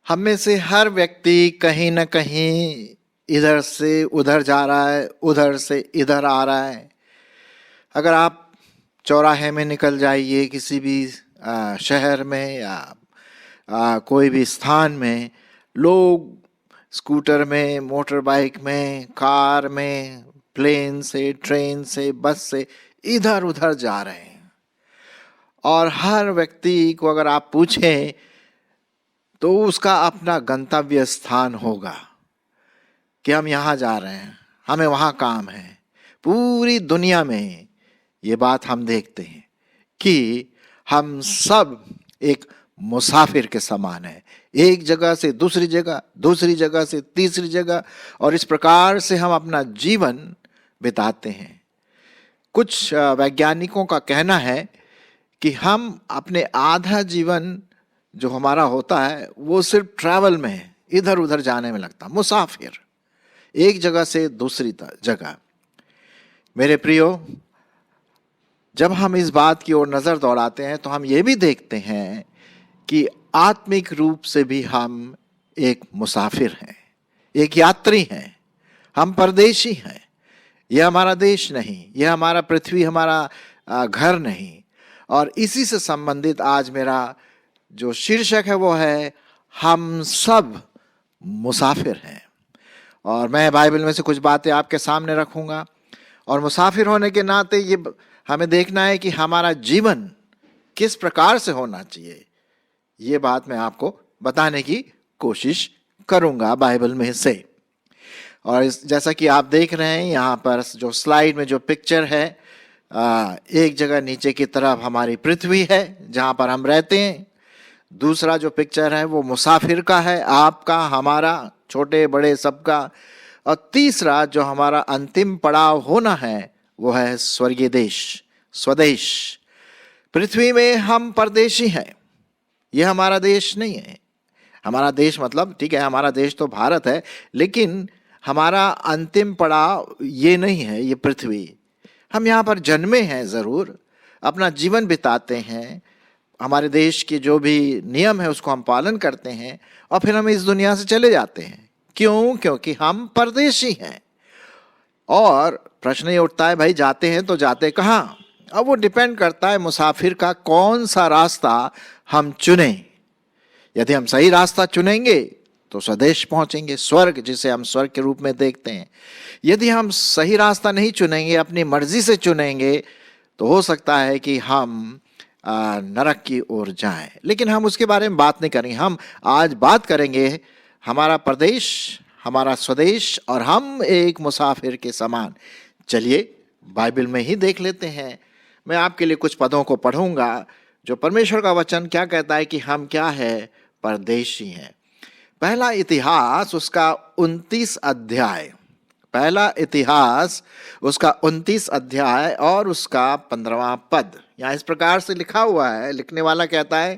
हम में से हर व्यक्ति कहीं न कहीं इधर से उधर जा रहा है, उधर से इधर आ रहा है। अगर आप चौराहे में निकल जाइए किसी भी शहर में या कोई भी स्थान में, लोग स्कूटर में, मोटर बाइक में, कार में, प्लेन से, ट्रेन से, बस से इधर उधर जा रहे हैं। और हर व्यक्ति को अगर आप पूछें तो उसका अपना गंतव्य स्थान होगा कि हम यहाँ जा रहे हैं, हमें वहाँ काम है। पूरी दुनिया में ये बात हम देखते हैं कि हम सब एक मुसाफिर के समान है, एक जगह से दूसरी जगह, दूसरी जगह से तीसरी जगह, और इस प्रकार से हम अपना जीवन बिताते हैं। कुछ वैज्ञानिकों का कहना है कि हम अपने आधा जीवन जो हमारा होता है वो सिर्फ ट्रैवल में है, इधर उधर जाने में लगता, मुसाफिर, एक जगह से दूसरी जगह। मेरे प्रियो, जब हम इस बात की ओर नजर दौड़ाते हैं तो हम ये भी देखते हैं कि आत्मिक रूप से भी हम एक मुसाफिर हैं, एक यात्री हैं, हम परदेशी हैं। यह हमारा देश नहीं, यह हमारा पृथ्वी, हमारा घर नहीं। और इसी से संबंधित आज मेरा जो शीर्षक है वो है हम सब मुसाफिर हैं। और मैं बाइबल में से कुछ बातें आपके सामने रखूंगा, और मुसाफिर होने के नाते ये हमें देखना है कि हमारा जीवन किस प्रकार से होना चाहिए। ये बात मैं आपको बताने की कोशिश करूंगा बाइबल में से। और जैसा कि आप देख रहे हैं यहाँ पर जो स्लाइड में जो पिक्चर है, एक जगह नीचे की तरफ हमारी पृथ्वी है जहाँ पर हम रहते हैं। दूसरा जो पिक्चर है वो मुसाफिर का है, आपका, हमारा, छोटे बड़े सबका। और तीसरा जो हमारा अंतिम पड़ाव होना है वो है स्वर्गीय देश, स्वदेश। पृथ्वी में हम परदेशी हैं, यह हमारा देश नहीं है। हमारा देश मतलब ठीक है, हमारा देश तो भारत है, लेकिन हमारा अंतिम पड़ाव ये नहीं है, ये पृथ्वी। हम यहाँ पर जन्मे हैं, ज़रूर अपना जीवन बिताते हैं, हमारे देश के जो भी नियम है उसको हम पालन करते हैं, और फिर हम इस दुनिया से चले जाते हैं। क्यों? क्योंकि हम परदेशी हैं। और प्रश्न ये उठता है, भाई जाते हैं तो जाते कहाँ? अब वो डिपेंड करता है मुसाफिर का कौन सा रास्ता हम चुने। यदि हम सही रास्ता चुनेंगे तो स्वदेश पहुंचेंगे, स्वर्ग जिसे हम स्वर्ग के रूप में देखते हैं। यदि हम सही रास्ता नहीं चुनेंगे, अपनी मर्जी से चुनेंगे, तो हो सकता है कि हम नरक की ओर जाएं। लेकिन हम उसके बारे में बात नहीं करेंगे। हम आज बात करेंगे हमारा प्रदेश, हमारा स्वदेश, और हम एक मुसाफिर के समान। चलिए बाइबल में ही देख लेते हैं। मैं आपके लिए कुछ पदों को पढ़ूंगा जो परमेश्वर का वचन क्या कहता है कि हम क्या है, परदेशी हैं। पहला इतिहास उसका 29 अध्याय, पहला इतिहास उसका 29 अध्याय और उसका 15वां पद। यहाँ इस प्रकार से लिखा हुआ है, लिखने वाला कहता है,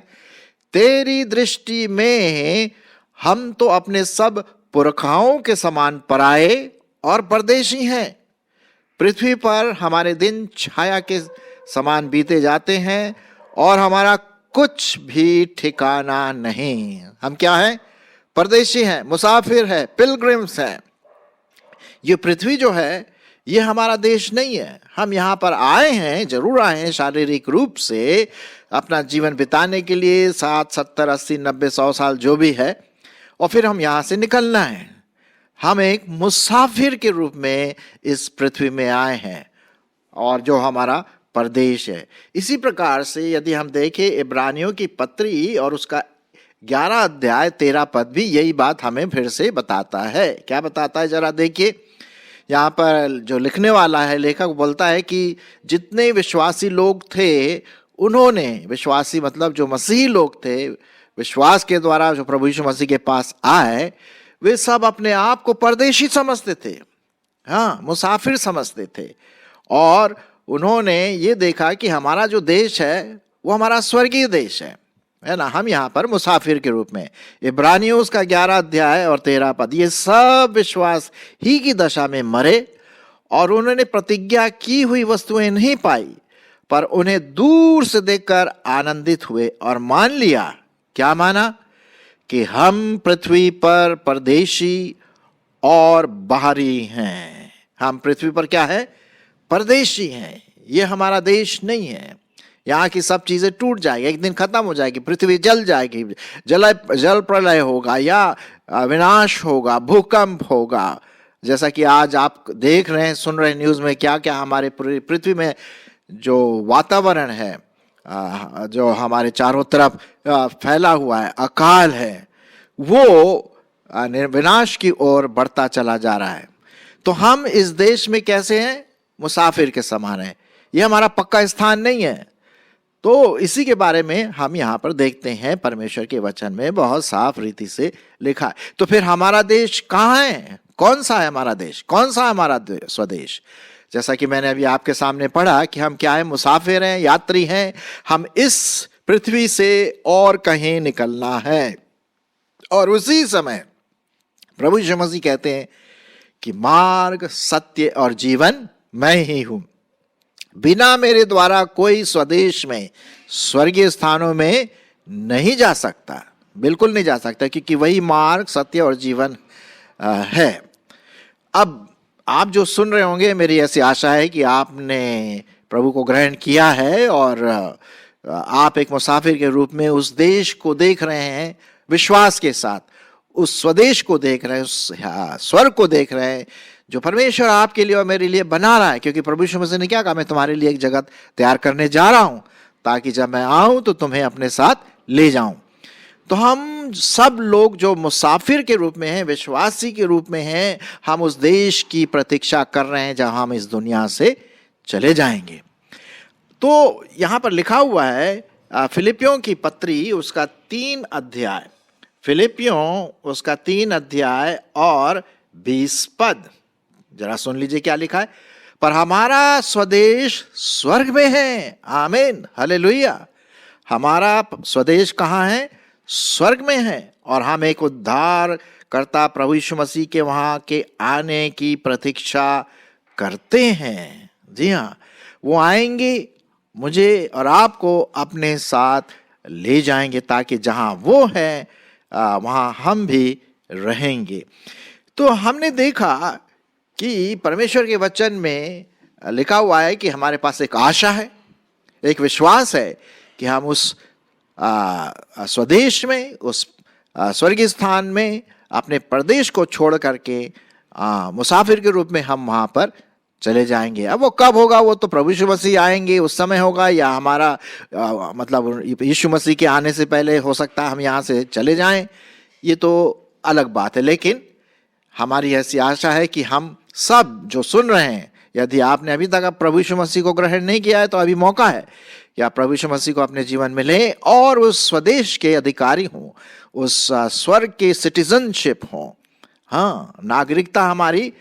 तेरी दृष्टि में हम तो अपने सब पुरखाओं के समान पराए और परदेशी हैं। पृथ्वी पर हमारे दिन छाया के समान बीते जाते हैं और हमारा कुछ भी ठिकाना नहीं। हम क्या हैं? परदेशी हैं, मुसाफिर हैं, पिलग्रिम्स हैं। ये पृथ्वी जो है ये हमारा देश नहीं है। हम यहाँ पर आए हैं, जरूर आए हैं शारीरिक रूप से अपना जीवन बिताने के लिए, 60, 70, 80, 90, 100 साल जो भी है, और फिर हम यहाँ से निकलना है। हम एक मुसाफिर के रूप में इस पृथ्वी में आए हैं, और जो हमारा परदेश है। इसी प्रकार से यदि हम देखें इब्रानियों की पत्री और उसका 11 अध्याय 13 पद भी यही बात हमें फिर से बताता है। क्या बताता है जरा देखिए। यहाँ पर जो लिखने वाला है, लेखक बोलता है कि जितने विश्वासी लोग थे, उन्होंने, विश्वासी मतलब जो मसीही लोग थे, विश्वास के द्वारा जो प्रभु यीशु मसीह के पास आए, वे सब अपने आप को परदेशी समझते थे, हाँ, मुसाफिर समझते थे। और उन्होंने ये देखा कि हमारा जो देश है वो हमारा स्वर्गीय देश है ना। हम यहाँ पर मुसाफिर के रूप में, इब्रानियों उसका 11 अध्याय और 13 पद, ये सब विश्वास ही की दशा में मरे और उन्होंने प्रतिज्ञा की हुई वस्तुएं नहीं पाई, पर उन्हें दूर से देखकर आनंदित हुए और मान लिया। क्या माना? कि हम पृथ्वी पर परदेशी और बाहरी हैं। हम पृथ्वी पर क्या है? परदेशी हैं। ये हमारा देश नहीं है। यहाँ की सब चीजें टूट जाएगी, एक दिन खत्म हो जाएगी, पृथ्वी जल जाएगी, जल प्रलय होगा या विनाश होगा, भूकंप होगा। जैसा कि आज आप देख रहे हैं, सुन रहे हैं न्यूज में, क्या क्या हमारे पूरी पृथ्वी में जो वातावरण है, जो हमारे चारों तरफ फैला हुआ है, अकाल है, वो विनाश की ओर बढ़ता चला जा रहा है। तो हम इस देश में कैसे हैं? मुसाफिर के समान है। ये हमारा पक्का स्थान नहीं है। तो इसी के बारे में हम यहाँ पर देखते हैं, परमेश्वर के वचन में बहुत साफ रीति से लिखा है। तो फिर हमारा देश कहाँ है? कौन सा है हमारा देश? कौन सा है हमारा स्वदेश? जैसा कि मैंने अभी आपके सामने पढ़ा कि हम क्या है? मुसाफिर हैं, यात्री हैं। हम इस पृथ्वी से और कहीं निकलना है। और उसी समय प्रभु यीशु मसीह कहते हैं कि मार्ग, सत्य और जीवन मैं ही हूं। बिना मेरे द्वारा कोई स्वदेश में, स्वर्गीय स्थानों में नहीं जा सकता, बिल्कुल नहीं जा सकता, क्योंकि वही मार्ग, सत्य और जीवन है। अब आप जो सुन रहे होंगे, मेरी ऐसी आशा है कि आपने प्रभु को ग्रहण किया है और आप एक मुसाफिर के रूप में उस देश को देख रहे हैं, विश्वास के साथ उस स्वदेश को देख रहे हैं, उस स्वर्ग को देख रहे हैं जो परमेश्वर आपके लिए और मेरे लिए बना रहा है। क्योंकि प्रभु यीशु मसीह ने क्या कहा? मैं तुम्हारे लिए एक जगह तैयार करने जा रहा हूं, ताकि जब मैं आऊं तो तुम्हें अपने साथ ले जाऊं। तो हम सब लोग जो मुसाफिर के रूप में हैं, विश्वासी के रूप में हैं, हम उस देश की प्रतीक्षा कर रहे हैं जहां हम इस दुनिया से चले जाएंगे। तो यहां पर लिखा हुआ है फिलिपियों की पत्री उसका 3 अध्याय, फिलिपियों उसका 3 अध्याय और 20 पद, जरा सुन लीजिए क्या लिखा है। पर हमारा स्वदेश स्वर्ग में है। आमीन, हालेलुया। हमारा स्वदेश कहाँ है? स्वर्ग में है। और हम एक उद्धार करता प्रभु यीशु मसीह के वहां के आने की प्रतीक्षा करते हैं। जी हाँ, वो आएंगे, मुझे और आपको अपने साथ ले जाएंगे, ताकि जहां वो है वहां हम भी रहेंगे। तो हमने देखा कि परमेश्वर के वचन में लिखा हुआ है कि हमारे पास एक आशा है, एक विश्वास है कि हम उस स्वदेश में, उस स्वर्गीय स्थान में अपने प्रदेश को छोड़ करके मुसाफिर के रूप में हम वहाँ पर चले जाएंगे। अब वो कब होगा? वो तो प्रभु यीशु मसीह आएंगे उस समय होगा, या हमारा मतलब यीशु मसीह के आने से पहले हो सकता है हम यहाँ से चले जाएं, ये तो अलग बात है। लेकिन हमारी ऐसी आशा है कि हम सब जो सुन रहे हैं, यदि आपने अभी तक प्रभु यीशु मसीह को ग्रहण नहीं किया है तो अभी मौका है कि आप प्रभु यीशु मसीह को अपने जीवन में लें और उस स्वदेश के अधिकारी हों, उस स्वर्ग के सिटीजनशिप हों। हाँ, नागरिकता हमारी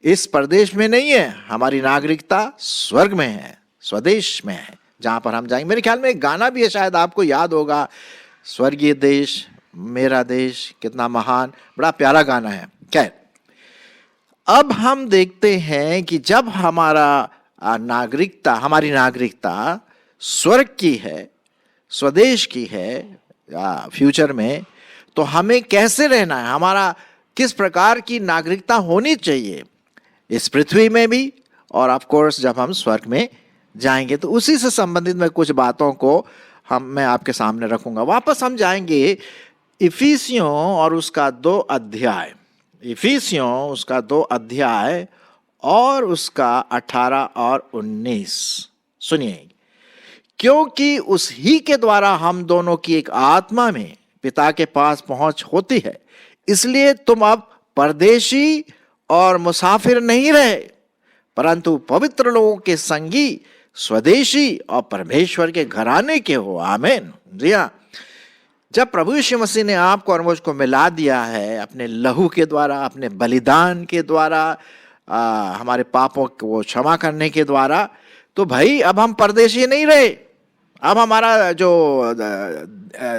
इस प्रदेश में नहीं है, हमारी नागरिकता स्वर्ग में है, स्वदेश में है, जहाँ पर हम जाएंगे। मेरे ख्याल में एक गाना भी है, शायद आपको याद होगा, स्वर्गीय देश मेरा देश कितना महान, बड़ा प्यारा गाना है। खैर, अब हम देखते हैं कि जब हमारी नागरिकता स्वर्ग की है, स्वदेश की है फ्यूचर में, तो हमें कैसे रहना है, हमारा किस प्रकार की नागरिकता होनी चाहिए इस पृथ्वी में भी, और ऑफ कोर्स जब हम स्वर्ग में जाएंगे। तो उसी से संबंधित मैं कुछ बातों को मैं आपके सामने रखूंगा। वापस हम जाएंगे इफिसियों और उसका 2 अध्याय, इफिसियों उसका 2 अध्याय और उसका 18 और 19 सुनिए। क्योंकि उस ही के द्वारा हम दोनों की एक आत्मा में पिता के पास पहुंच होती है, इसलिए तुम अब परदेशी और मुसाफिर नहीं रहे, परंतु पवित्र लोगों के संगी, स्वदेशी और परमेश्वर के घराने के हो। आमीन। जी हाँ, जब प्रभु यीशु मसीह ने आपको और मुझको मिला दिया है अपने लहू के द्वारा, अपने बलिदान के द्वारा, हमारे पापों को क्षमा करने के द्वारा, तो भाई अब हम परदेशी नहीं रहे। अब हमारा जो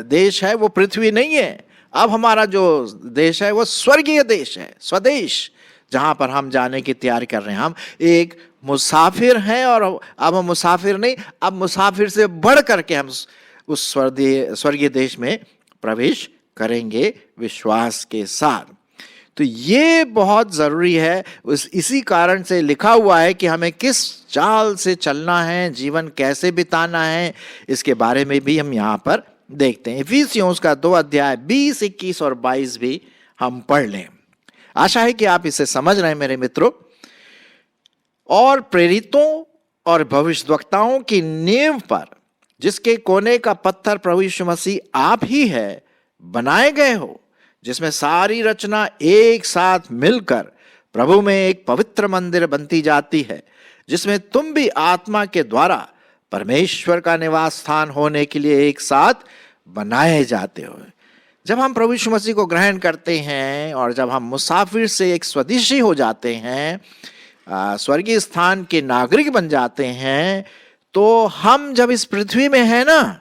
देश है वो पृथ्वी नहीं है, अब हमारा जो देश है वो स्वर्गीय देश है, स्वदेश, जहां पर हम जाने की तैयारी कर रहे हैं। हम एक मुसाफिर हैं, और अब हम मुसाफिर नहीं, अब मुसाफिर से बढ़ करके हम उस स्वर्गीय देश में प्रवेश करेंगे विश्वास के साथ। तो ये बहुत जरूरी है। इसी कारण से लिखा हुआ है कि हमें किस चाल से चलना है, जीवन कैसे बिताना है, इसके बारे में भी हम यहाँ पर देखते हैं। इफिसियों उसका 2 अध्याय 20, 21 और 22 भी हम पढ़ लें। आशा है कि आप इसे समझ रहे हैं मेरे मित्रों। और प्रेरितों और भविष्यद्वक्ताओं की नींव पर, जिसके कोने का पत्थर प्रभु यीशु मसीह आप ही है, बनाए गए हो, जिसमें सारी रचना एक साथ मिलकर प्रभु में एक पवित्र मंदिर बनती जाती है, जिसमें तुम भी आत्मा के द्वारा परमेश्वर का निवास स्थान होने के लिए एक साथ बनाए जाते हो। जब हम प्रभु यीशु मसीह को ग्रहण करते हैं और जब हम मुसाफिर से एक स्वदेशी हो जाते हैं, स्वर्गीय स्थान के नागरिक बन जाते हैं, तो हम जब इस पृथ्वी में हैं ना,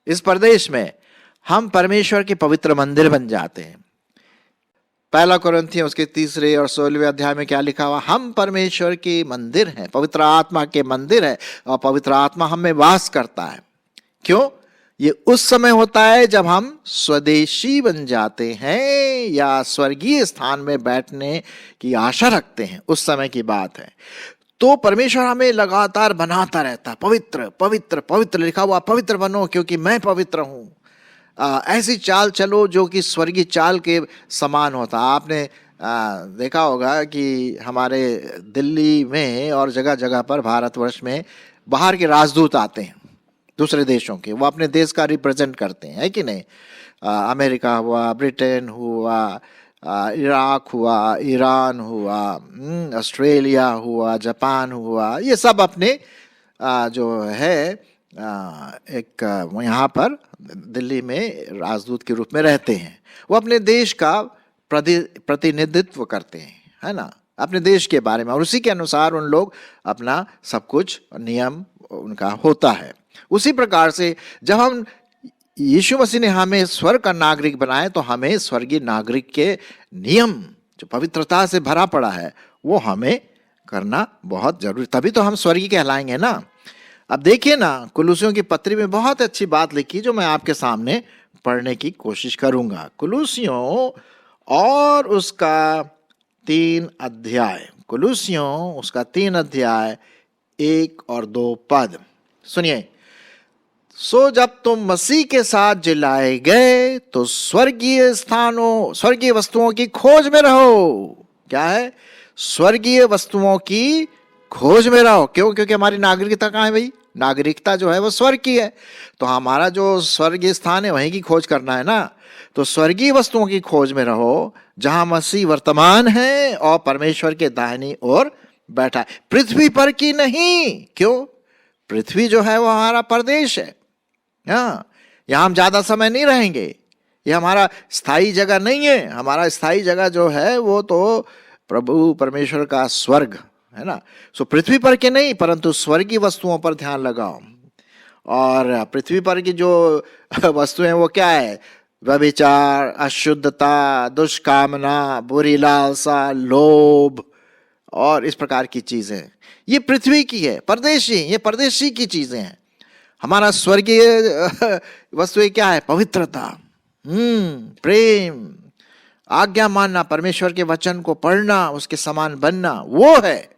इस प्रदेश में, हम परमेश्वर के पवित्र मंदिर बन जाते हैं। 1 कोरिन्थियों उसके 3 और 16वें अध्याय में क्या लिखा हुआ? हम परमेश्वर के मंदिर हैं, पवित्र आत्मा के मंदिर है, और पवित्र आत्मा हम में वास करता है। क्यों? ये उस समय होता है जब हम स्वदेशी बन जाते हैं या स्वर्गीय स्थान में बैठने की आशा रखते हैं, उस समय की बात है। तो परमेश्वर हमें लगातार बनाता रहता है, पवित्र पवित्र पवित्र लिखा हुआ, पवित्र बनो क्योंकि मैं पवित्र हूं। ऐसी चाल चलो जो कि स्वर्गीय चाल के समान होता। आपने देखा होगा कि हमारे दिल्ली में और जगह जगह पर भारतवर्ष में बाहर के राजदूत आते हैं दूसरे देशों के, वो अपने देश का रिप्रेजेंट करते हैं, है कि नहीं? अमेरिका हुआ, ब्रिटेन हुआ, इराक हुआ, ईरान हुआ, ऑस्ट्रेलिया हुआ, जापान हुआ, ये सब अपने जो है एक यहाँ पर दिल्ली में राजदूत के रूप में रहते हैं। वो अपने देश का प्रतिनिधित्व करते हैं, है ना, अपने देश के बारे में, और उसी के अनुसार उन लोग अपना सब कुछ नियम उनका होता है। उसी प्रकार से जब हम यीशु मसीह ने हमें स्वर्ग का नागरिक बनाए, तो हमें स्वर्गीय नागरिक के नियम जो पवित्रता से भरा पड़ा है वो हमें करना बहुत जरूरी, तभी तो हम स्वर्गीय कहलाएंगे ना। अब देखिए ना, कुलूसियों की पत्री में बहुत अच्छी बात लिखी जो मैं आपके सामने पढ़ने की कोशिश करूंगा। कुलूसियों और उसका 3 अध्याय, कुलूसियों उसका 3 अध्याय 1 और 2 पद सुनिए। सो जब तुम मसीह के साथ जिलाए गए तो स्वर्गीय स्थानों, स्वर्गीय वस्तुओं की खोज में रहो। क्या है? स्वर्गीय वस्तुओं की खोज में रहो। क्यों? क्योंकि हमारी नागरिकता कहाँ है भाई? नागरिकता जो है वो स्वर्ग की है, तो हमारा जो स्वर्गीय स्थान है वहीं की खोज करना है ना। तो स्वर्गीय वस्तुओं की खोज में रहो जहां मसीह वर्तमान है और परमेश्वर के दाहिनी ओर बैठा है, पृथ्वी पर की नहीं। क्यों? पृथ्वी जो है वो हमारा परदेश है। हाँ, यहाँ हम ज्यादा समय नहीं रहेंगे, ये हमारा स्थायी जगह नहीं है। हमारा स्थायी जगह जो है वो तो प्रभु परमेश्वर का स्वर्ग है ना। सो पृथ्वी पर के नहीं, परंतु स्वर्गीय वस्तुओं पर ध्यान लगाओ। और पृथ्वी पर की जो वस्तुएं वो क्या है? व्यभिचार, अशुद्धता, दुष्कामना, बुरी लालसा, लोभ और इस प्रकार की चीजें, ये पृथ्वी की है, परदेशी, ये परदेशी की चीजें हैं। हमारा स्वर्गीय वस्तुएं क्या है? पवित्रता, प्रेम, आज्ञा मानना, परमेश्वर के वचन को पढ़ना, उसके समान बनना, वो है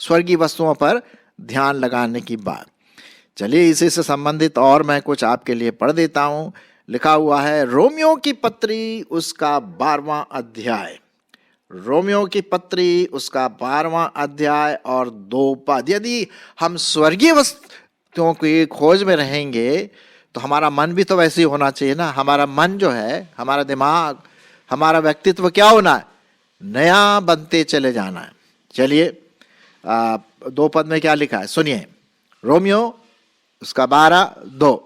स्वर्गीय वस्तुओं पर ध्यान लगाने की बात। चलिए इसी से संबंधित और मैं कुछ आपके लिए पढ़ देता हूं। लिखा हुआ है रोमियो की पत्री उसका 12वां अध्याय, रोमियो की पत्री उसका 12वां अध्याय और 2 पद। यदि हम स्वर्गीय वस्तुओं की खोज में रहेंगे तो हमारा मन भी तो वैसे ही होना चाहिए ना। हमारा मन जो है, हमारा दिमाग, हमारा व्यक्तित्व क्या होना है? नया बनते चले जाना है। चलिए 2 पद में क्या लिखा है सुनिए। रोमियो उसका 12:2,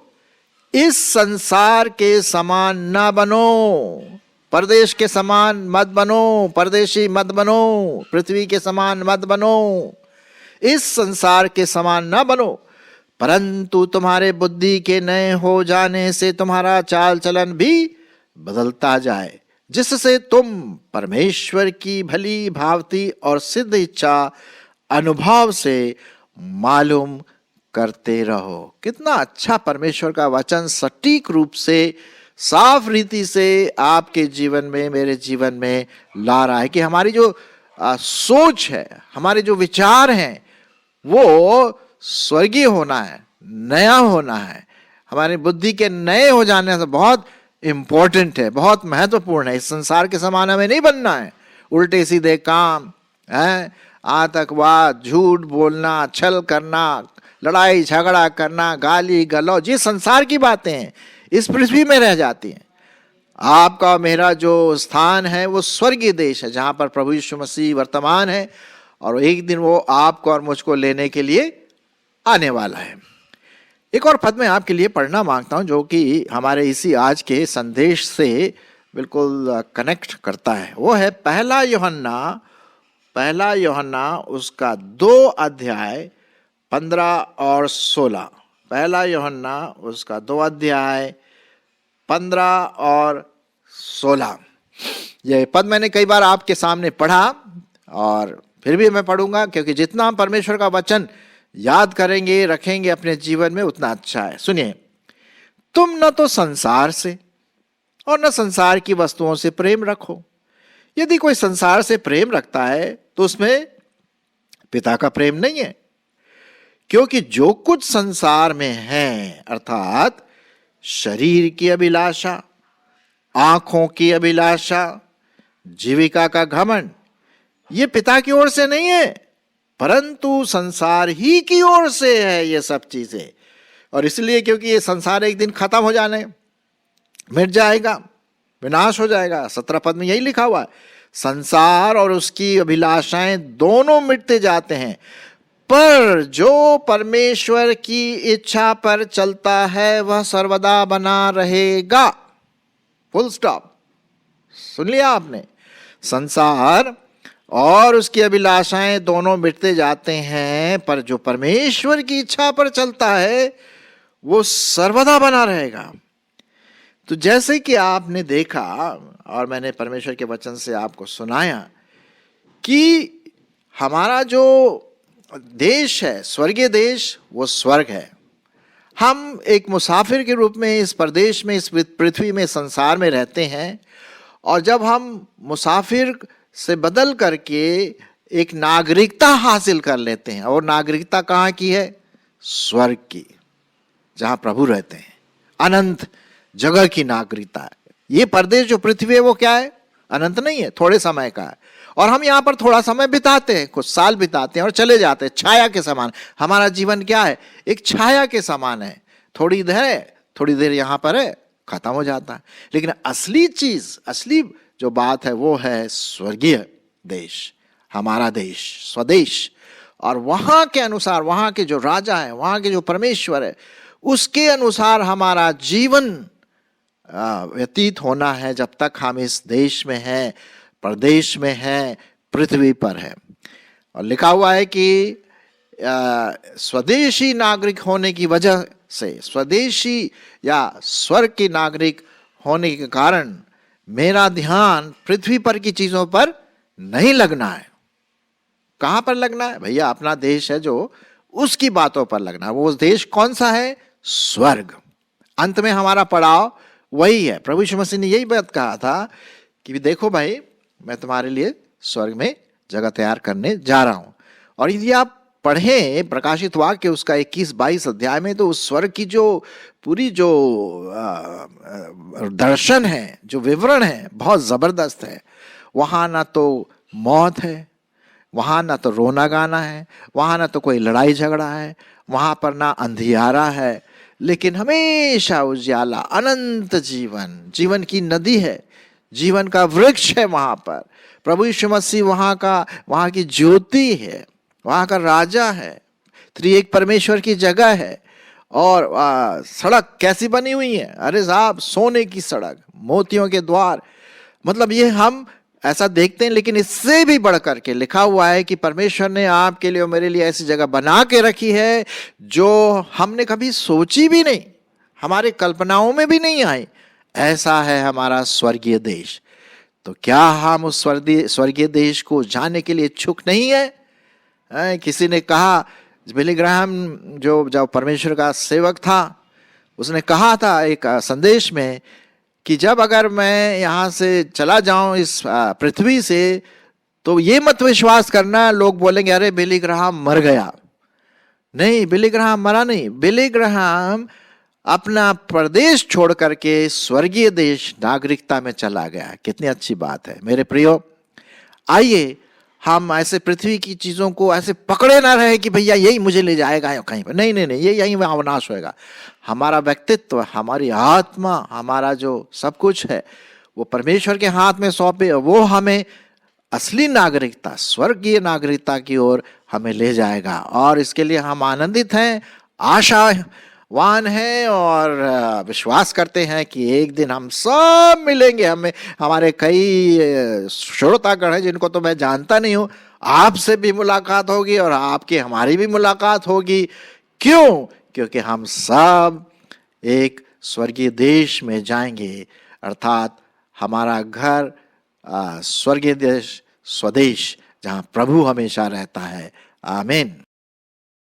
इस संसार के समान न बनो, परदेश के समान मत बनो, परदेशी मत बनो, पृथ्वी के समान मत बनो, इस संसार के समान न बनो, परंतु तुम्हारे बुद्धि के नए हो जाने से तुम्हारा चाल चलन भी बदलता जाए, जिससे तुम परमेश्वर की भली भांति और सिद्ध इच्छा अनुभव से मालूम करते रहो। कितना अच्छा परमेश्वर का वचन सटीक रूप से साफ रीति से आपके जीवन में, मेरे जीवन में ला रहा है कि हमारी जो सोच है, हमारे जो विचार हैं, वो स्वर्गीय होना है, नया होना है। हमारी बुद्धि के नए हो जाने से बहुत इंपॉर्टेंट है, बहुत महत्वपूर्ण है। इस संसार के समान हमें नहीं बनना है। उल्टे सीधे काम है, आतंकवाद, झूठ बोलना, छल करना, लड़ाई झगड़ा करना, गाली गलौज, ये संसार की बातें हैं, इस पृथ्वी में रह जाती हैं। आपका मेरा जो स्थान है वो स्वर्गीय देश है, जहां पर प्रभु यीशु मसीह वर्तमान है और एक दिन वो आपको और मुझको लेने के लिए आने वाला है। एक और पद मैं आपके लिए पढ़ना मांगता हूं जो कि हमारे इसी आज के संदेश से बिल्कुल कनेक्ट करता है। वो है पहला यूहन्ना उसका 2 अध्याय 15 और 16। पहला यूहन्ना उसका 2 अध्याय 15 और 16। ये पद मैंने कई बार आपके सामने पढ़ा और फिर भी मैं पढ़ूंगा, क्योंकि जितना हम परमेश्वर का वचन याद करेंगे, रखेंगे अपने जीवन में, उतना अच्छा है। सुनिए, तुम न तो संसार से और न संसार की वस्तुओं से प्रेम रखो। यदि कोई संसार से प्रेम रखता है तो उसमें पिता का प्रेम नहीं है, क्योंकि जो कुछ संसार में है, अर्थात शरीर की अभिलाषा, आंखों की अभिलाषा, जीविका का घमंड, ये पिता की ओर से नहीं है, परंतु संसार ही की ओर से है ये सब चीजें। और इसलिए क्योंकि ये संसार एक दिन खत्म हो जाने, मिट जाएगा, विनाश हो जाएगा। 17 पद में यही लिखा हुआ है, संसार और उसकी अभिलाषाएं दोनों मिटते जाते हैं, पर जो परमेश्वर की इच्छा पर चलता है वह सर्वदा बना रहेगा। Full stop. सुन लिया आपने? संसार और उसकी अभिलाषाएं दोनों मिटते जाते हैं, पर जो परमेश्वर की इच्छा पर चलता है वो सर्वदा बना रहेगा। तो जैसे कि आपने देखा और मैंने परमेश्वर के वचन से आपको सुनाया कि हमारा जो देश है, स्वर्गीय देश, वो स्वर्ग है। हम एक मुसाफिर के रूप में इस प्रदेश में, इस पृथ्वी में, संसार में रहते हैं, और जब हम मुसाफिर से बदल करके एक नागरिकता हासिल कर लेते हैं, और नागरिकता कहाँ की है? स्वर्ग की, जहां प्रभु रहते हैं। अनंत जगह की नागरिकता है। ये प्रदेश जो पृथ्वी है वो क्या है? अनंत नहीं है, थोड़े समय का है। और हम यहाँ पर थोड़ा समय बिताते हैं, कुछ साल बिताते हैं और चले जाते हैं, छाया के समान। हमारा जीवन क्या है? एक छाया के समान है। थोड़ी इधर है, थोड़ी देर यहाँ पर है, खत्म हो जाता है। लेकिन असली चीज, असली जो बात है वो है स्वर्गीय देश, हमारा देश, स्वदेश। और वहां के अनुसार, वहां के जो राजा है, वहां के जो परमेश्वर है, उसके अनुसार हमारा जीवन व्यतीत होना है जब तक हम इस देश में हैं, प्रदेश में हैं, पृथ्वी पर है। और लिखा हुआ है कि स्वदेशी नागरिक होने की वजह से, स्वदेशी या स्वर्ग की नागरिक होने के कारण मेरा ध्यान पृथ्वी पर की चीजों पर नहीं लगना है। कहां पर लगना है? भैया अपना देश है जो, उसकी बातों पर लगना है। वो देश कौन सा है? स्वर्ग। अंत में हमारा पड़ाव वही है। प्रभु यीशु मसीह ने यही बात कहा था कि देखो भाई, मैं तुम्हारे लिए स्वर्ग में जगह तैयार करने जा रहा हूं। और यदि आप पढ़ें प्रकाशित वाक्य उसका 21-22 अध्याय में, तो उस स्वर्ग की जो पूरी जो दर्शन है, जो विवरण है, बहुत जबरदस्त है। वहां ना तो मौत है, वहां ना तो रोना गाना है, वहां ना तो कोई लड़ाई झगड़ा है, वहां पर ना अंधियारा है, लेकिन हमेशा उजाला, अनंत जीवन, जीवन की नदी है, जीवन का वृक्ष है वहां पर। प्रभु यीशु मसीह वहां की ज्योति है, वहां का राजा है, त्रिएक परमेश्वर की जगह है। और सड़क कैसी बनी हुई है? अरे साहब, सोने की सड़क, मोतियों के द्वार। मतलब ये हम ऐसा देखते हैं, लेकिन इससे भी बढ़कर के लिखा हुआ है कि परमेश्वर ने आपके लिए और मेरे लिए ऐसी जगह बना के रखी है जो हमने कभी सोची भी नहीं, हमारे कल्पनाओं में भी नहीं आई। ऐसा है हमारा स्वर्गीय देश। तो क्या हम उस स्वर्गीय देश को जानने के लिए इच्छुक नहीं है? किसी ने कहा, बिली ग्राहम जो परमेश्वर का सेवक था, उसने कहा था एक संदेश में कि जब अगर मैं यहाँ से चला जाऊं इस पृथ्वी से, तो ये मत विश्वास करना लोग बोलेंगे अरे बिली ग्राहम मर गया। नहीं, बिली ग्राहम मरा नहीं। बिली ग्राहम अपना प्रदेश छोड़ करके स्वर्गीय देश नागरिकता में चला गया। कितनी अच्छी बात है मेरे प्रियो। आइए हम ऐसे पृथ्वी की चीजों को ऐसे पकड़े ना रहे कि भैया यही मुझे ले जाएगा कहीं पर। नहीं नहीं नहीं, ये यही अविनाश होएगा। हमारा व्यक्तित्व, हमारी आत्मा, हमारा जो सब कुछ है वो परमेश्वर के हाथ में सौंपे, वो हमें असली नागरिकता, स्वर्गीय नागरिकता की ओर हमें ले जाएगा। और इसके लिए हम आनंदित हैं, आशावान हैं और विश्वास करते हैं कि एक दिन हम सब मिलेंगे। हमें, हमारे कई श्रोतागण हैं जिनको तो मैं जानता नहीं हूं, आपसे भी मुलाकात होगी और आपकी हमारी भी मुलाकात होगी। क्यों? क्योंकि हम सब एक स्वर्गीय देश में जाएंगे, अर्थात हमारा घर स्वर्गीय देश, स्वदेश, जहां प्रभु हमेशा रहता है। आमीन।